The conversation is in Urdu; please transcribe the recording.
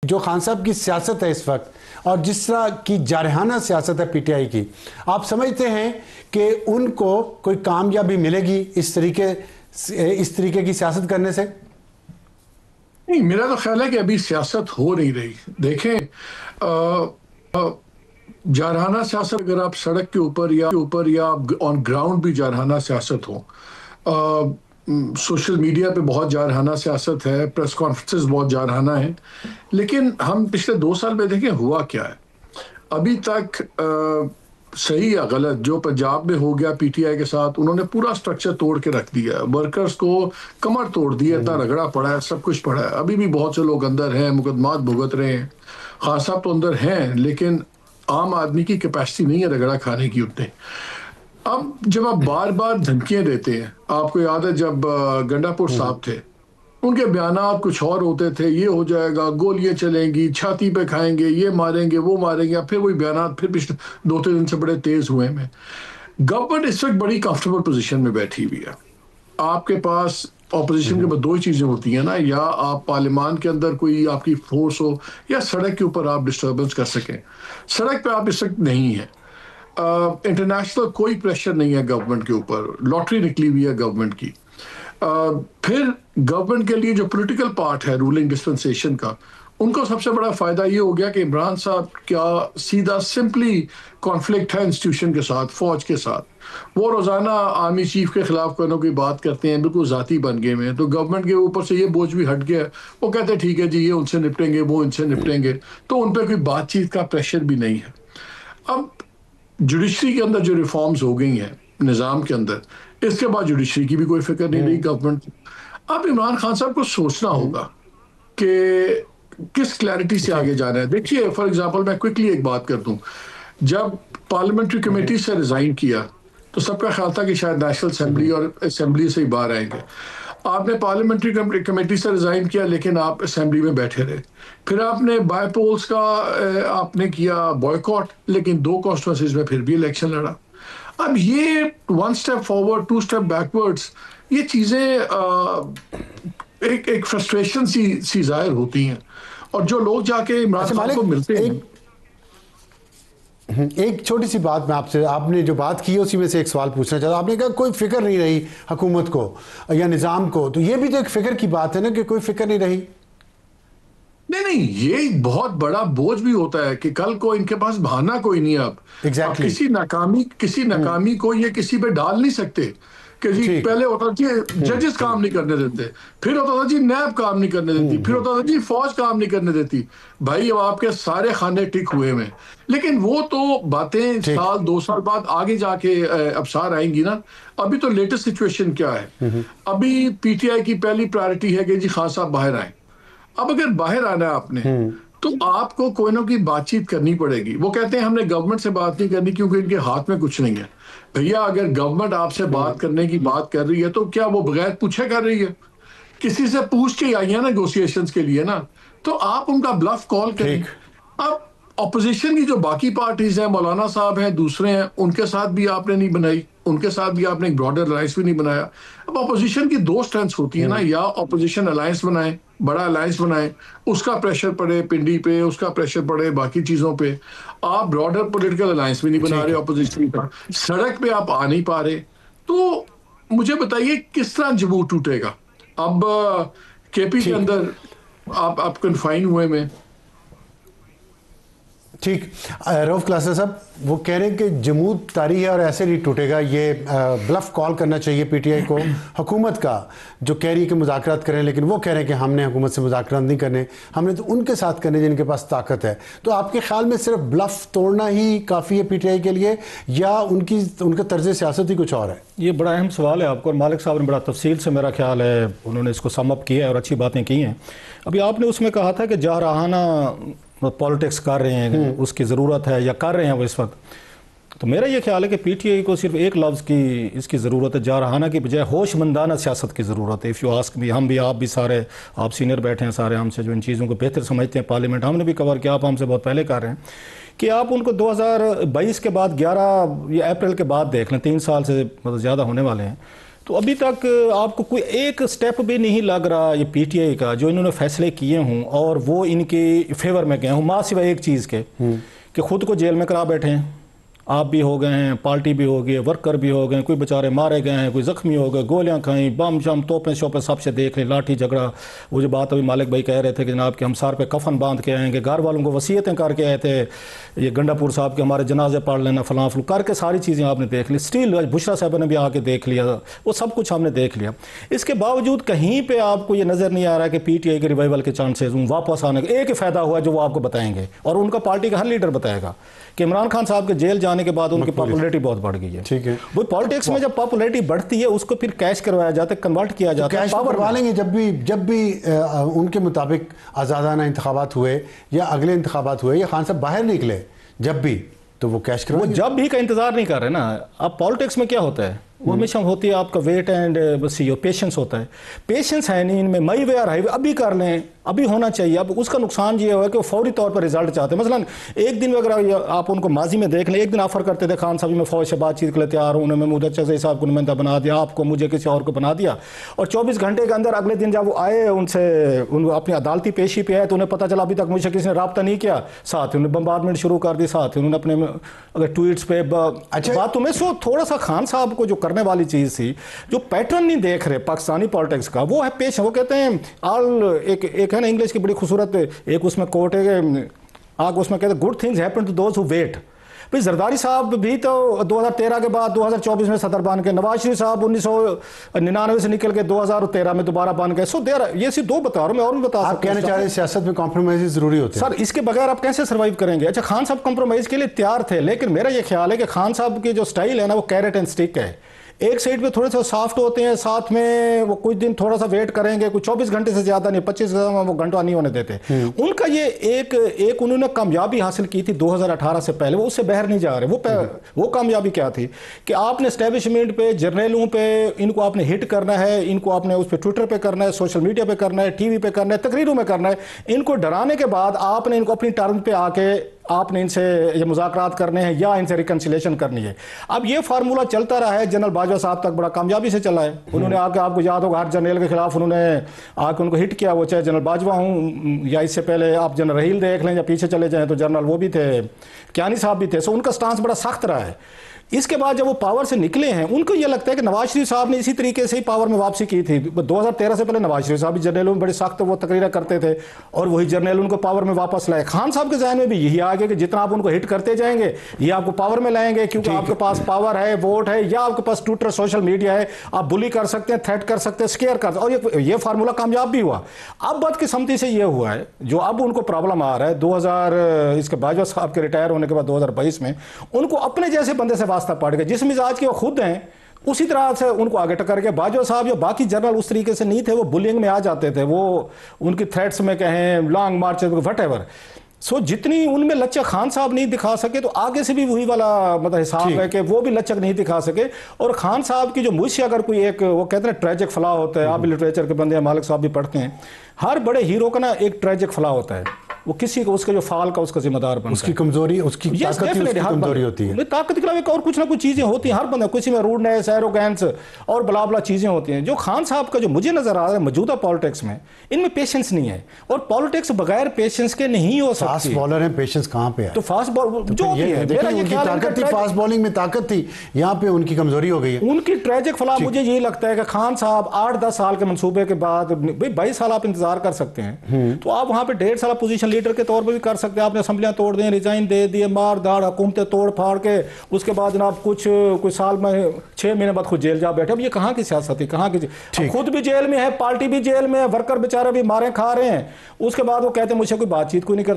جو خان صاحب کی سیاست ہے اس وقت اور جس طرح کی جارحانہ سیاست ہے پی ٹی آئی کی، آپ سمجھتے ہیں کہ ان کو کوئی کامیابی ملے گی اس طریقے کی سیاست کرنے سے؟ نہیں، میرا تو خیال ہے کہ ابھی سیاست ہو نہیں رہی. دیکھیں، جارحانہ سیاست اگر آپ سڑک کے اوپر یا آن گراؤنڈ بھی جارحانہ سیاست ہو، سوشل میڈیا پہ بہت جارحانہ سیاست ہے، پریس کانفرنسز بہت جارحانہ ہیں، لیکن ہم پچھلے 2 سال میں دیکھیں ہوا کیا ہے. ابھی تک صحیح یا غلط جو پنجاب میں ہو گیا پی ٹی آئی کے ساتھ، انہوں نے پورا سٹرکچر توڑ کے رکھ دیا، ورکرز کو کمر توڑ دیا، اتنا رگڑا پڑا ہے، سب کچھ پڑا ہے. ابھی بھی بہت سے لوگ اندر ہیں، مقدمات بھگت رہے ہیں. خان صاحب تو اندر ہیں، لیکن عام آدمی کی کیپیسٹی نہیں ہے رگڑا کھانے کی اتنے. اب جب آپ بار بار دھمکیاں دیتے ہیں، آپ کو یاد ہے جب گنڈا پور صاحب تھے، ان کے بیانات کچھ اور ہوتے تھے، یہ ہو جائے گا، گولیاں چلیں گی، چھاتی پہ کھائیں گے، یہ ماریں گے، وہ ماریں گے، پھر وہی بیانات پھر پچھلے 2-3 دن سے بڑے تیز ہوئے ہیں. گورنمنٹ اس وقت بڑی کمفرٹیبل پوزیشن میں بیٹھی ہوئی ہے. آپ کے پاس اپوزیشن کے بعد 2 ہی چیزیں ہوتی ہیں نا، یا آپ پارلیمان کے اندر کوئی آپ کی فورس ہو، یا سڑک کے اوپر آپ ڈسٹربنس کر سکیں. سڑک پہ آپ اس وقت نہیں ہیں. انٹرنیشنل کوئی پریشر نہیں ہے گورنمنٹ کے اوپر، لاٹری نکلی ہوئی ہے گورنمنٹ کی. پھر گورنمنٹ کے لیے جو پولیٹیکل پارٹ ہے رولنگ ڈسپنسیشن کا، ان کو سب سے بڑا فائدہ یہ ہو گیا کہ عمران صاحب کیا سیدھا سمپلی کانفلکٹ ہے انسٹیٹیوشن کے ساتھ، فوج کے ساتھ. وہ روزانہ آرمی چیف کے خلاف کوئی نہ کوئی بات کرتے ہیں، بالکل ذاتی بن گئے ہیں. تو گورنمنٹ کے اوپر سے یہ بوجھ بھی ہٹ گیا. وہ کہتے ہیں ٹھیک ہے جی، یہ ان سے نپٹیں گے، وہ ان سے نپٹیں گے. تو ان پہ کوئی بات چیت کا پریشر بھی نہیں ہے. اب جوڈیشری کے اندر جو ریفارمز ہو گئی ہیں نظام کے اندر، اس کے بعد جوڈیشری کی بھی کوئی فکر نہیں رہی گورنمنٹ کی. اب عمران خان صاحب کو سوچنا ہوگا کہ کس کلیئرٹی سے آگے جانا ہے. دیکھیے فار ایگزامپل میں کوئکلی ایک بات کر دوں، جب پارلیمنٹری کمیٹی سے ریزائن کیا تو سب کا خیال تھا کہ شاید نیشنل اسمبلی اور اسمبلی سے ہی باہر آئیں گے. آپ نے پارلیمنٹری کمیٹی سے ریزائن کیا، لیکن آپ اسمبلی میں بیٹھے رہے. پھر آپ نے بائی پولز کا آپ نے کیا بوائیکاٹ، لیکن 2 کانسٹیٹوئنسیز میں پھر بھی الیکشن لڑا. اب یہ 1 اسٹیپ فارورڈ 2 اسٹیپ بیکورڈز، یہ چیزیں ایک فرسٹریشن سی ظاہر ہوتی ہیں. اور جو لوگ جا کے عمران خان کو ملتے ہیں، ایک چھوٹی سی بات میں آپ نے جو بات کی اسی میں سے ایک سوال پوچھنا چاہتا ہوں. آپ نے کہا کوئی فکر نہیں رہی حکومت کو یا نظام کو، تو یہ بھی تو ایک فکر کی بات ہے نا کہ کوئی فکر نہیں رہی. نہیں، یہ ایک بہت بڑا بوجھ بھی ہوتا ہے کہ کل کو ان کے پاس بہانہ کوئی نہیں. آپ کسی ناکامی کو یہ کسی پہ ڈال نہیں سکتے کہ جی پہلے ہوتا تھا جی ججز کام نہیں کرنے دیتے، پھر ہوتا تھا جی نیب کام نہیں کرنے دیتی، پھر ہوتا تھا جی فوج کام نہیں کرنے دیتی. بھائی اب آپ کے سارے خانے ٹک ہوئے ہیں، لیکن وہ تو باتیں 1-2 سال بعد آگے جا کے ابصار آئیں گی نا. ابھی تو لیٹسٹ سچویشن کیا ہے، ابھی پی ٹی آئی کی پہلی پرائرٹی ہے کہ جی خان صاحب باہر آئیں. اب اگر باہر آنا ہے آپ نے تو آپ کو کوئی نہ کوئی بات چیت کرنی پڑے گی. وہ کہتے ہیں ہم نے گورنمنٹ سے بات نہیں کرنی کیونکہ ان کے ہاتھ میں کچھ نہیں ہے. بھیا اگر گورنمنٹ آپ سے بات کرنے کی بات کر رہی ہے تو کیا وہ بغیر پوچھے کر رہی ہے؟ کسی سے پوچھ کے آئی ہیں نیگوسیشنز کے لیے نا. تو آپ ان کا بلف کال کریں. اب اپوزیشن کی جو باقی پارٹیز ہیں، مولانا صاحب ہیں، دوسرے ہیں، ان کے ساتھ بھی آپ نے نہیں بنائی، ان کے ساتھ بھی آپ نے ایک براڈر الائنس بھی نہیں بنایا. اب اپوزیشن کی 2 سٹرینتھس ہوتی ہیں نا، یا اپوزیشن الائنس بنائیں، بڑا الائنس بنائیں، اس کا پریشر پڑے پنڈی پہ، اس کا پریشر پڑے باقی چیزوں پہ. آپ براڈر پولیٹیکل الائنس بھی نہیں بنا رہے اپوزیشن کا، سڑک پہ آپ آ نہیں پا رہے. تو مجھے بتائیے کس طرح جموں ٹوٹے گا. اب کے پی کے اندر آپ کنفائن ہوئے میں. ٹھیک، رؤف کلاسر صاحب وہ کہہ رہے ہیں کہ جمود طاری ہے اور ایسے نہیں ٹوٹے گا. یہ بلف کال کرنا چاہیے پی ٹی آئی کو، حکومت کا جو کہہ رہی ہے کہ مذاکرات کریں، لیکن وہ کہہ رہے ہیں کہ ہم نے حکومت سے مذاکرات نہیں کرنے، ہم نے تو ان کے ساتھ کرنے جن کے پاس طاقت ہے. تو آپ کے خیال میں صرف بلف توڑنا ہی کافی ہے پی ٹی آئی کے لیے، یا ان کا طرز سیاست ہی کچھ اور ہے؟ یہ بڑا اہم سوال ہے آپ کو، اور مالک صاحب نے بڑا تفصیل سے میرا خیال ہے انہوں نے اس کو سم اپ کیا ہے اور اچھی باتیں کی ہیں. ابھی آپ نے اس میں کہا تھا کہ جارحانہ پالیٹکس کر رہے ہیں، اس کی ضرورت ہے یا کر رہے ہیں وہ اس وقت. تو میرا یہ خیال ہے کہ پی ٹی آئی کو صرف ایک لفظ کی اس کی ضرورت ہے، جارحانہ کی بجائے ہوش مندانہ سیاست کی ضرورت ہے. اف یو آسک بھی، ہم بھی، آپ بھی، سارے آپ سینئر بیٹھے ہیں سارے ہم سے جو ان چیزوں کو بہتر سمجھتے ہیں، پارلیمنٹ ہم نے بھی کور کیا، آپ ہم سے بہت پہلے کر رہے ہیں کہ آپ ان کو 2022 کے بعد 11 یا اپریل کے بعد دیکھ لیں، 3 سال سے زیادہ ہونے والے ہیں. تو ابھی تک آپ کو کوئی ایک سٹیپ بھی نہیں لگ رہا یہ پی ٹی آئی کا جو انہوں نے فیصلے کیے ہوں اور وہ ان کے فیور میں گئے ہوں، ماں سوائے ایک چیز کے کہ خود کو جیل میں کرا بیٹھے ہیں، آپ بھی ہو گئے ہیں، پارٹی بھی ہو گئی، ورکر بھی ہو گئے، کوئی بیچارے مارے گئے ہیں، کوئی زخمی ہو گئے، گولیاں کھائیں، بم شم توپیں شوپیں سب سے دیکھ لیں، لاٹھی جھگڑا، وہ جو بات ابھی مالک بھائی کہہ رہے تھے کہ جناب کہ ہم سار پہ کفن باندھ کے آئیں گے، گھر والوں کو وصیتیں کر کے آئے تھے، یہ گنڈا پور صاحب کے ہمارے جنازے پڑھ لینا فلاں فلو کر کے ساری چیزیں آپ نے دیکھ لی، سٹیل بشرا صاحب نے بھی آ کے دیکھ لیا، وہ سب کچھ ہم نے دیکھ لیا۔ اس کے باوجود کہیں پہ آپ کو یہ نظر نہیں آ رہا کہ پی ٹی آئی کے ریوائول کے چانسز واپس آنے کا ایک ہی فائدہ ہوا جو وہ آپ کو بتائیں گے اور ان کا پارٹی کا ہر لیڈر بتائے گا کہ عمران خان صاحب کے جیل جانے کے بعد ان کی پاپولیرٹی بہت بڑھ گئی ہے۔ ٹھیک ہے، وہ پالیٹکس میں جب پاپولیرٹی بڑھتی ہے اس کو پھر کیش کروایا جاتا ہے، کنورٹ کیا جاتا ہے، کیش کروا لیں گے جب بھی ان کے مطابق آزادانہ انتخابات ہوئے یا اگلے انتخابات ہوئے یا خان صاحب باہر نکلے جب بھی تو وہ کیش کروا، وہ جب بھی کا انتظار نہیں کر رہے نا۔ اب پالیٹکس میں کیا ہوتا ہے، وہ ہمیشہ ہوتی ہے آپ کا ویٹ اینڈ بس یہ پیشنس ہوتا ہے، پیشنس ہے نہیں ان میں، مئی وے اور ہائی وے ابھی کر لیں، ابھی ہونا چاہیے۔ اب اس کا نقصان یہ ہوا کہ وہ فوری طور پر رزلٹ چاہتے ہیں، مثلا ایک دن اگر آپ ان کو ماضی میں دیکھ لیں، ایک دن آفر کرتے تھے خان صاحب میں فوج سے بات چیت کے لیے تیار ہوں، انہوں نے محمود چزئی صاحب کو نمائندہ بنا دیا، آپ کو مجھے کسی اور کو بنا دیا، اور 24 گھنٹے کے اندر اگلے دن جب وہ آئے ان سے ان اپنی عدالتی پیشی پہ آئے تو انہیں پتہ چلا ابھی تک مجھے کسی نے رابطہ نہیں کیا، ساتھ انہوں نے بمبارڈمنٹ شروع کر دی، ساتھ انہوں نے اپنے اگر ٹویٹس پہ باتوں میں سو تھوڑا سا خان صاحب کو جو کرنے والی چیز تھی، جو پیٹرن نہیں دیکھ رہے پاکستانی پالیٹکس کا، وہ ہے پیش، وہ کہتے ہیں ایک ہے نا انگلش کی بڑی خوبصورت ایک اس میں کوٹ ہے کہ آگ اس میں کہتے ہیں good things happen to those who wait. بھئی زرداری صاحب بھی تو 2013 کے بعد 2024 میں صدر بن گئے، نواز شریف صاحب 1999 سے نکل کے 2013 میں دوبارہ بن گئے، سو دیر یہ صرف دو بتا رہا ہوں، میں اور بھی بتا سکتا ہوں۔ آپ کہنا چاہ رہے ہیں سیاست میں کمپرومائز ضروری ہوتے ہیں سر، اس کے بغیر آپ کیسے سروائیو کریں گے؟ اچھا خان صاحب کمپرومائز کے لیے تیار تھے، لیکن میرا یہ خیال ہے کہ خان صاحب کی جو سٹائل ہے نا وہ کیرٹ اینڈ سٹک ہے، ایک سائڈ پہ تھوڑے سے سافٹ ہوتے ہیں، ساتھ میں وہ کچھ دن تھوڑا سا ویٹ کریں گے، کوئی 24 گھنٹے سے زیادہ نہیں، 25 وہ گھنٹہ نہیں ہونے دیتے۔ ان کا یہ ایک انہوں نے کامیابی حاصل کی تھی 2018 سے پہلے، وہ اس سے باہر نہیں جا رہے۔ وہ کامیابی کیا تھی کہ آپ نے اسٹیبلشمنٹ پہ، جرنیلوں پہ ان کو آپ نے ہٹ کرنا ہے، ان کو آپ نے اس پہ ٹویٹر پہ کرنا ہے، سوشل میڈیا پہ کرنا ہے، ٹی وی پہ کرنا ہے، تقریروں میں کرنا ہے، ان کو ڈرانے کے بعد آپ نے ان کو اپنی ٹرم پہ آ کے آپ نے ان سے یہ مذاکرات کرنے ہیں یا ان سے ریکنسیلیشن کرنی ہے۔ اب یہ فارمولہ چلتا رہا ہے، جنرل باجوہ صاحب تک بڑا کامیابی سے چلا ہے، انہوں نے آ کے آپ کو یاد ہوگا ہر جرنیل کے خلاف انہوں نے آ کے ان کو ہٹ کیا، وہ چاہے جنرل باجوہ ہوں یا اس سے پہلے آپ جنرل رحیل دیکھ لیں یا پیچھے چلے جائیں تو جنرل وہ بھی تھے، کیانی صاحب بھی تھے، سو ان کا سٹانس بڑا سخت رہا ہے۔ اس کے بعد جب وہ پاور سے نکلے ہیں ان کو یہ لگتا ہے کہ نواز شریف صاحب نے اسی طریقے سے ہی پاور میں واپسی کی تھی۔ 2013 سے پہلے نواز شریف صاحب بھی جرنیلوں میں بڑے سخت وہ تقریریں کرتے تھے اور وہی جرنیل ان کو پاور میں واپس لائے۔ خان صاحب کے ذہن میں بھی یہی آ گیا کہ جتنا آپ ان کو ہٹ کرتے جائیں گے یہ آپ کو پاور میں لائیں گے، کیونکہ آپ کے پاس پاور ہے، ووٹ ہے، یا آپ کے پاس ٹویٹر سوشل میڈیا ہے، آپ بلی کر سکتے ہیں، تھریٹ کر سکتے ہیں، اسکیئر کر سکتے ہیں، اور یہ فارمولہ کامیاب بھی ہوا۔ اب بدقسمتی سے یہ ہوا ہے جو اب ان کو پرابلم آ رہا ہے، اس کے باجوہ صاحب کے ریٹائر ہونے کے بعد 2022 میں ان کو اپنے جیسے بندے سے واسطہ پڑ گیا جس مزاج کے وہ خود ہیں، اسی طرح سے ان کو آگے ٹکر گیا۔ باجوہ صاحب یا باقی جنرل اس طریقے سے نہیں تھے، وہ بلنگ میں آ جاتے تھے، وہ ان کی تھریٹس میں کہیں لانگ مارچ وٹ ایور، سو جتنی ان میں لچک خان صاحب نہیں دکھا سکے تو آگے سے بھی وہی والا مطلب حساب ہے کہ وہ بھی لچک نہیں دکھا سکے۔ اور خان صاحب کی جو مجھ سے اگر کوئی ایک وہ کہتے ہیں ٹریجک فلاح ہوتا ہے، آپ بھی لٹریچر کے بندے ہیں، مالک صاحب بھی پڑھتے ہیں، ہر بڑے ہیرو کا نا ایک ٹریجک فلاح ہوتا ہے، وہ کسی کو اس کا جو فال کا اس کا ذمہ دار بنتا ہے، اس کی کمزوری، اس کی طاقت ہی اس کی کمزوری ہوتی ہے۔ طاقت کے علاوہ اور کچھ نہ کچھ چیزیں ہوتی ہیں ہر بندہ، کسی میں روڈنیس، ایروگینس اور بلا بلا چیزیں ہوتی ہیں۔ جو خان صاحب کا جو مجھے نظر آ رہا ہے موجودہ پالیٹکس میں، ان میں پیشنس نہیں ہے، اور پالیٹکس بغیر پیشنس کے نہیں ہو سکتی۔ فاسٹ بالر ہیں، پیشنس کہاں پہ ہے؟ تو فاسٹ بال جو ہوتی ہے، دیکھیں ان کی طاقت تھی، فاسٹ بالنگ میں طاقت تھی، یہاں پہ ان کی کمزوری ہو گئی ہے۔ ان کی ٹریجک فلاح مجھے یہی لگتا ہے کہ خان صاحب 8-10 سال کے منصوبے کے بعد 22 سال آپ انتظار کر سکتے ہیں، تو آپ وہاں پہ 1.5 سال پوزیشن لیڈر کے طور پہ بھی کر سکتے ہیں، آپ نے اسمبلیاں توڑ دیں، ریزائن دے دیے، مار داڑ حکومتیں توڑ پھاڑ کے، اس کے بعد جناب کوئی سال میں 6 مہینے بعد خود جیل جا بیٹھے۔ اب یہ کہاں کی سیاست ہے، کہاں کی، خود بھی جیل میں ہے، پارٹی بھی جیل میں ہے، ورکر بیچارے بھی مارے کھا رہے ہیں، اس کے بعد وہ کہتے ہیں مجھ سے کوئی بات چیت کوئی نہیں کرتا۔